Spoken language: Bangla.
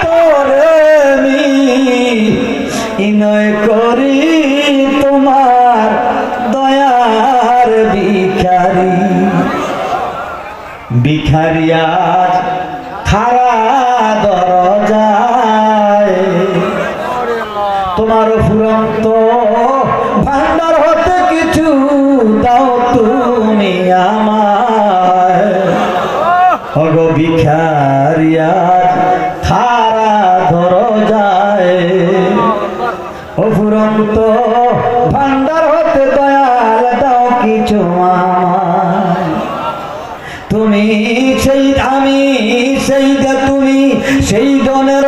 তোরে ইনয় করি তোমার দয়ার ভিখারি ভিখারি আজ খারা দরজায় তোমার ফুরন্ত ভান্ডার হতে কিছু দাও তুমি আমায় অগ ভিখারি আজ খারা দরজায় অফুরন্ত ভান্ডার হতে দয়াল দাও কিছু আমায় তুমি সেই আমি সেই তুমি সেই জনের